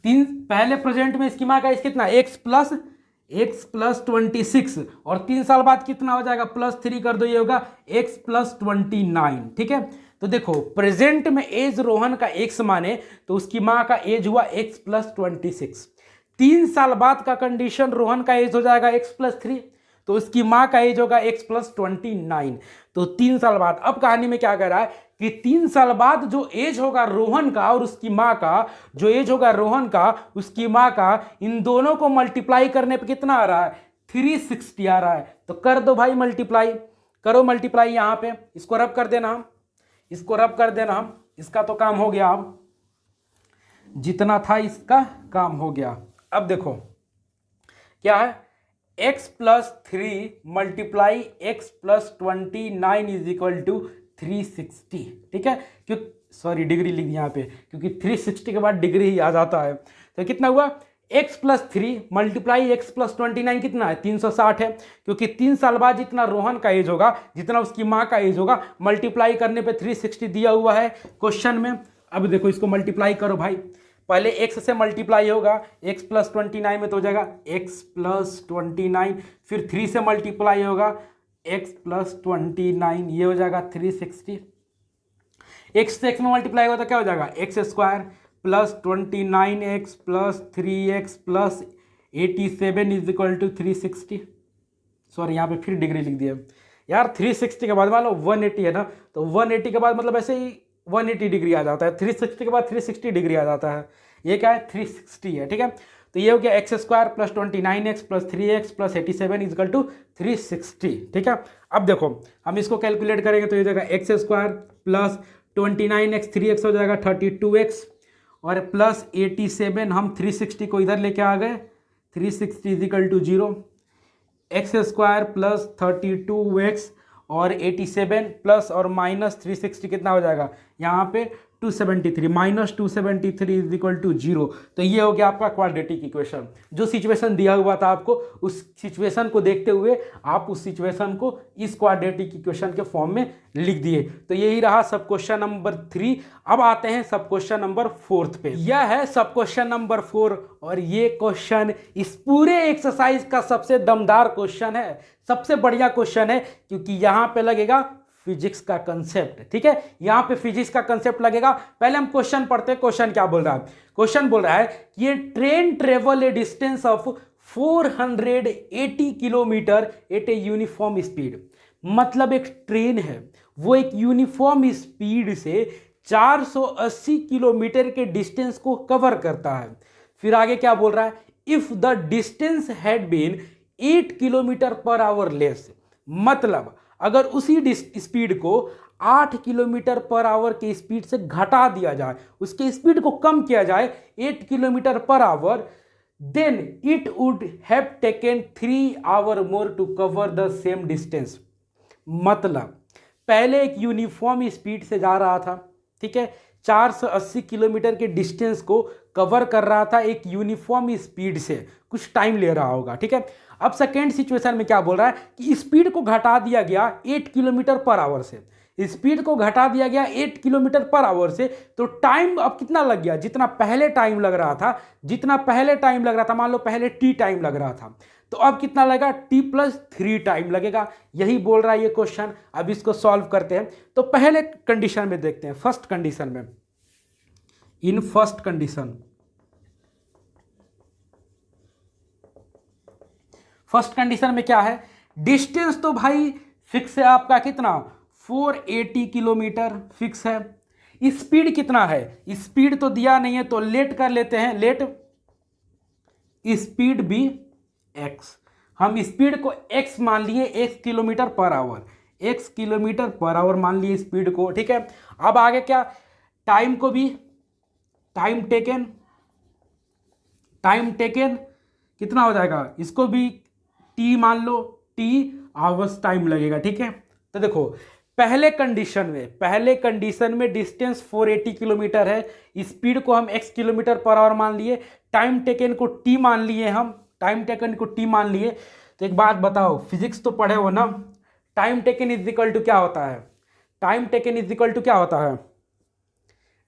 पहले प्रेजेंट में इसकी मां का एज कितना, एक्स प्लस 26, और 3 साल बाद कितना हो जाएगा, प्लस 3 कर दो, ये होगा एक्स प्लस 29। ठीक है, तो देखो प्रेजेंट में एज रोहन का एक्स माने तो उसकी मां का एज हुआ एक्स प्लस 26। 3 साल बाद का कंडीशन रोहन का एज हो जाएगा एक्स प्लस 3, तो उसकी मां का एज होगा एक्स प्लस 29। तो 3 साल बाद, अब कहानी में क्या कह रहा है कि 3 साल बाद जो एज होगा रोहन का और उसकी मां का, जो एज होगा रोहन का उसकी मां का, इन दोनों को मल्टीप्लाई करने पे कितना आ रहा है, 360 आ रहा है। तो कर दो भाई मल्टीप्लाई, करो मल्टीप्लाई यहां पे, इसको रब कर देना, इसका तो काम हो गया, अब जितना था इसका काम हो गया। अब देखो क्या है, x plus 3 multiply x plus 29 is equal to 360। ठीक है, क्यों सॉरी डिग्री लिख दिया यहाँ पे, क्योंकि 360 के बाद डिग्री ही आ जाता है। तो कितना हुआ, x plus 3 multiply x plus 29 कितना है, 360 है, क्योंकि 3 साल बाद जितना रोहन का एज होगा, जितना उसकी माँ का एज होगा, मल्टीप्लाई करने पे 360 दिया हुआ है क्वेश्चन में। अब देखो इसको मल्टीप्लाई करो भाई, पहले x से मल्टीप्लाई होगा, x प्लस 29 में तो हो जाएगा x प्लस 29, फिर 3 से मल्टीप्लाई होगा, x प्लस 29, ये हो जाएगा 360। x से x में मल्टीप्लाई होगा तो क्या हो जाएगा, x square plus 29x plus 3x plus 87 is equal to 360। Sorry यहाँ पे फिर डिग्री लिख दिया यार, 360 के बाद मान लो 180 है ना, तो 180 के बाद मतलब ऐसे ही 180 डिग्री आ जाता है, 360 के बाद 360 डिग्री आ जाता है, ये क्या है 360 है। ठीक है, तो ये हो गया x square plus 29x plus 3x plus 87 is equal to 360। ठीक है, अब देखो हम इसको कैलकुलेट करेंगे तो ये जाएगा x square plus 29x 3x हो जाएगा 32x, और प्लस 87, हम 360 को इधर लेके आ गए, 360 is equal to 0, x square plus 32x और 87 प्लस और माइनस 360 कितना हो जाएगा यहाँ पे 273, माइनस 273 इज इक्वल टू 0। तो ये हो गया आपका क्वाड्रेटिक इक्वेशन। जो सिचुएशन दिया हुआ था आपको, उस सिचुएशन को देखते हुए आप उस सिचुएशन को इस क्वाड्रेटिक इक्वेशन के फॉर्म में लिख दिए। तो यही रहा सब क्वेश्चन नंबर 3। अब आते हैं सब क्वेश्चन नंबर 4 पे। यह है सब क्वेश्चन नंबर 4 और ये क्वेश्चन इस पूरे एक्सरसाइज का सबसे दमदार क्वेश्चन है, सबसे बढ़िया क्वेश्चन है, क्योंकि यहाँ पे लगेगा फिजिक्स का कंसेप्ट। ठीक है, यहां पे फिजिक्स का कंसेप्ट लगेगा। पहले हम क्वेश्चन पढ़ते हैं, क्वेश्चन क्या बोल रहा है। क्वेश्चन बोल रहा है कि ये train travel a distance of 480 kilometre at a uniform speed. मतलब एक ट्रेन है वो एक यूनिफॉर्म स्पीड से 480 किलोमीटर के डिस्टेंस को कवर करता है। फिर आगे क्या बोल रहा है, if the distance had been 8 kilometre per hour less, मतलब अगर उसी स्पीड को 8 किलोमीटर पर आवर के स्पीड से घटा दिया जाए, उसके स्पीड को कम किया जाए 8 kilometre per hour, then it would have taken 3 hour more to cover the same distance. मतलब पहले एक यूनिफॉर्म स्पीड से जा रहा था, ठीक है, 480 किलोमीटर के डिस्टेंस को कवर कर रहा था एक यूनिफॉर्म स्पीड से, कुछ टाइम ले रहा होगा, ठीक है। अब सेकेंड सिचुएशन में क्या बोल रहा है कि स्पीड को घटा दिया गया 8 किलोमीटर पर आवर से, स्पीड को घटा दिया गया 8 किलोमीटर पर आवर से, तो टाइम अब कितना लग गया, जितना पहले टाइम लग रहा था, मान लो पहले टी टाइम लग रहा था, तो अब कितना लगेगा, t+3 टाइम लगेगा। यही बोल रहा है ये क्वेश्चन। अब इसको सॉल्व करते हैं। तो पहले कंडीशन में देखते हैं, फर्स्ट कंडीशन में, इन फर्स्ट कंडीशन में क्या है, डिस्टेंस तो भाई फिक्स है आपका, कितना 480 किलोमीटर फिक्स है। स्पीड कितना है, स्पीड तो दिया नहीं है, तो लेट कर लेते हैं, लेट स्पीड भी x, हम स्पीड को x मान लिए, x kilometre per our, x kilometre per our मान लिए स्पीड को, ठीक है। अब आगे क्या, टाइम को भी, टाइम टेकन कितना हो जाएगा, इसको भी t मान लो, t आवर्स टाइम लगेगा, ठीक है। तो देखो पहले कंडीशन में डिस्टेंस 480 किलोमीटर है, स्पीड को हम x किलोमीटर पर आवर मान लिए, टाइम टेकन को t मान लिए, तो एक बात बताओ, फिजिक्स तो पढ़े हो ना, time taken is equal to क्या होता है,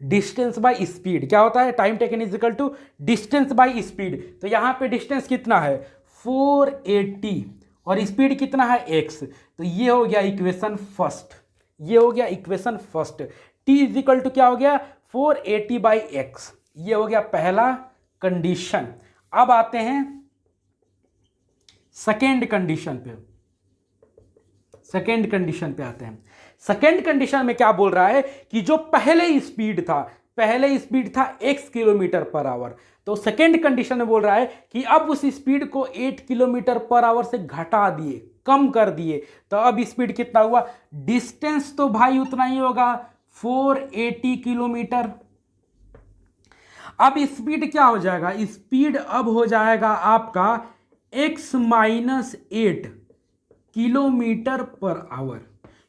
डिस्टेंस बाय स्पीड। क्या होता है, time taken is equal to distance by speed. तो यहां पे डिस्टेंस कितना है 480 और स्पीड कितना है x, तो ये हो गया equation first, t is equal to क्या हो गया 480/x, ये हो गया पहला कंडीशन। अब आते हैं सेकेंड कंडीशन पे आते हैं। सेकेंड कंडीशन में क्या बोल रहा है कि जो पहले स्पीड था x किलोमीटर पर आवर, तो सेकेंड कंडीशन में बोल रहा है कि अब उस स्पीड को 8 किलोमीटर पर आवर से घटा दिए, कम कर दिए, तो अब स्पीड कितना हुआ, डिस्टेंस तो भाई उतना ही होगा 480 किलोमीटर। अब स्पीड क्या हो जाएगा, स्पीड अब हो जाएगा आपका x-8 किलोमीटर पर आवर,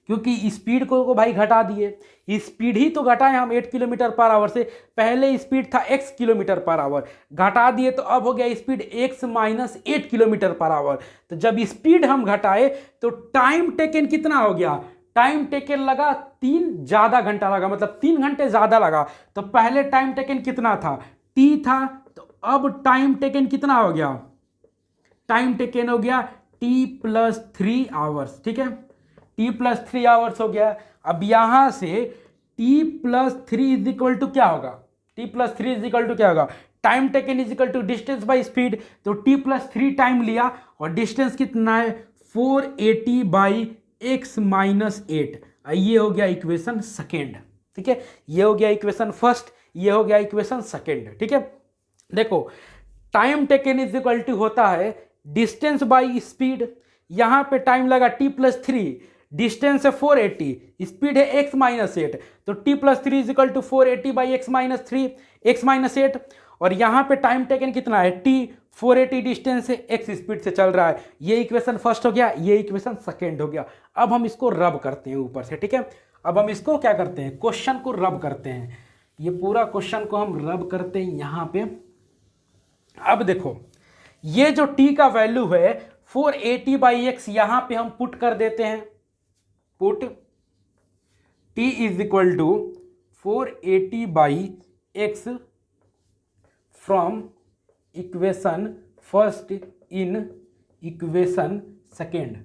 क्योंकि स्पीड को भाई घटा दिए, स्पीड ही तो घटाए हम 8 किलोमीटर पर आवर से, पहले स्पीड था x किलोमीटर पर आवर, घटा दिए तो अब हो गया speed x-8 kilometre per our. तो जब स्पीड हम घटाए तो टाइम टेकन कितना हो गया, टाइम टेकन लगा 3 ज़्यादा घंटा लगा, मतलब 3 घंटे ज़्यादा लगा। तो पहले टाइम टेकन कितना था, t था, तो अब टाइम टेकन कितना हो गया, टाइम टेकन हो गया t+3 आवर्स, ठीक है, t+3 आवर्स हो गया। अब यहां से t+3 इज इक्वल टू क्या होगा, time taken is equal to distance by speed, तो t+3 टाइम लिया और डिस्टेंस कितना है 480/x-8, ये हो गया इक्वेशन सेकेंड, ठीक है। ये हो गया इक्वेशन फर्स्ट, ये हो गया इक्वेशन सेकेंड, ठीक है। देखो time taken is equal to होता है डिस्टेंस बाय स्पीड, यहां पे टाइम लगा t+3, डिस्टेंस है 480, स्पीड है x-8, तो t+3 is equal to 480/x-8, और यहां पे टाइम टेकन कितना है t, 480 डिस्टेंस है, x स्पीड से चल रहा है। ये इक्वेशन फर्स्ट हो गया, ये इक्वेशन सेकेंड हो गया। अब हम इसको रब करते हैं ऊपर से, ठीक है। अब हम इसको क्या करते हैं, क्वेश्चन को रब करते हैं, ये पूरा क्वेश्चन को हम रब करते हैं यहां पे। अब देखो ये जो t का वैल्यू है 480/x, यहां पे हम पुट कर देते हैं, put t is equal to 480/x from equation first in equation second.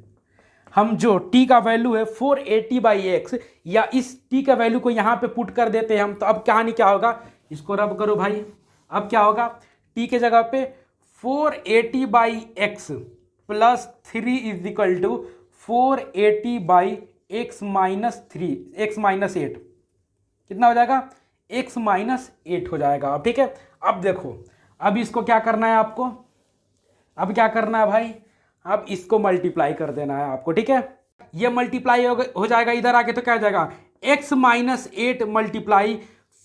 हम जो t का वैल्यू है 480/x, या इस t का वैल्यू को यहां पे पुट कर देते हैं हम। तो अब कहानी क्या होगा, इसको रब करो भाई, अब क्या होगा, t के जगह पे 480/x + 3 is equal to 480 by x minus 3 x minus 8 कितना हो जाएगा, x माइनस 8 हो जाएगा। अब ठीक है, अब देखो, अब इसको क्या करना है आपको, अब क्या करना है भाई, अब इसको मल्टीप्लाई कर देना है आपको। ठीक है, ये मल्टीप्लाई हो जाएगा इधर आके, तो क्या हो जाएगा, x minus 8 multiply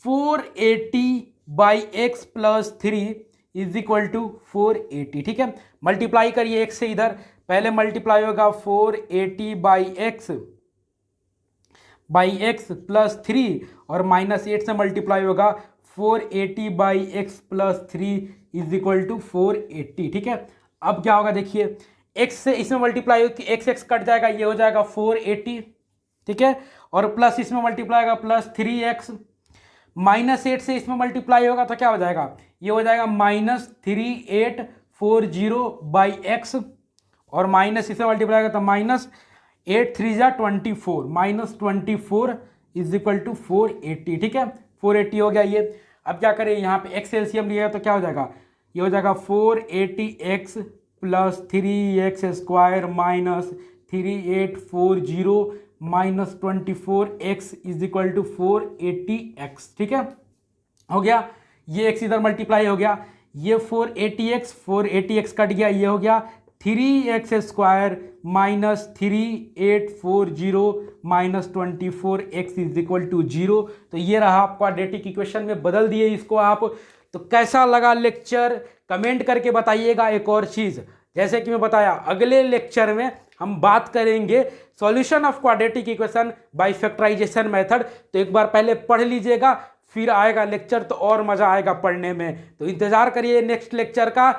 480 by x plus 3 is equal to 480। ठीक है, मल्टीप्लाई करिए x से इधर, पहले मल्टीप्लाई होगा 480 बाई एक्स प्लस 3 और माइनस 8 से मल्टीप्लाई होगा 480 by x plus 3 is equal to 480। ठीक है, अब क्या होगा देखिए, x से इसमें मल्टीप्लाई हो कि x कट जाएगा, ये हो जाएगा 480। ठीक है, और प्लस इसमें मल्टीप्लाई होगा प्लस 3x, माइनस 8 से इसमें मल्टीप्लाई होगा तो क्या हो जाएगा, ये हो जाएगा माइनस 3840 बाई एक्स, और माइनस इसमें मल्टीप्लाई होगा तो माइनस 8 3 जा 24, माइनस 24 इज इक्वल टू 480। ठीक है, 480 हो गया ये। अब क्या करें, यहाँ पे एक्स एलसीएम लिया तो क्या हो जाएगा, ये हो जाएगा 480x plus 3x square minus 3840 minus 24x is equal to 480x। ठीक है, हो गया, ये x इधर मल्टीप्लाई हो गया, ये 480x कट गया, ये हो गया 3x square minus 3840 minus 24x is equal to 0। तो ये रहा आपका क्वाड्रेटिक इक्वेशन में बदल दिए इसको आप। तो कैसा लगा लेक्चर, कमेंट करके बताइएगा। एक और चीज़, जैसे कि मैं बताया, अगले लेक्चर में हम बात करेंगे solution of quadratic equation by factorisation method. तो एक बार पहले पढ़ लीजिएगा, फिर आएगा लेक्चर तो और मज़ा आएगा पढ़ने में। तो इंतज़ार करिए नेक्स्ट लेक्चर का।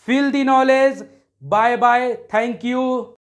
Feel the knowledge. Bye bye, thank you.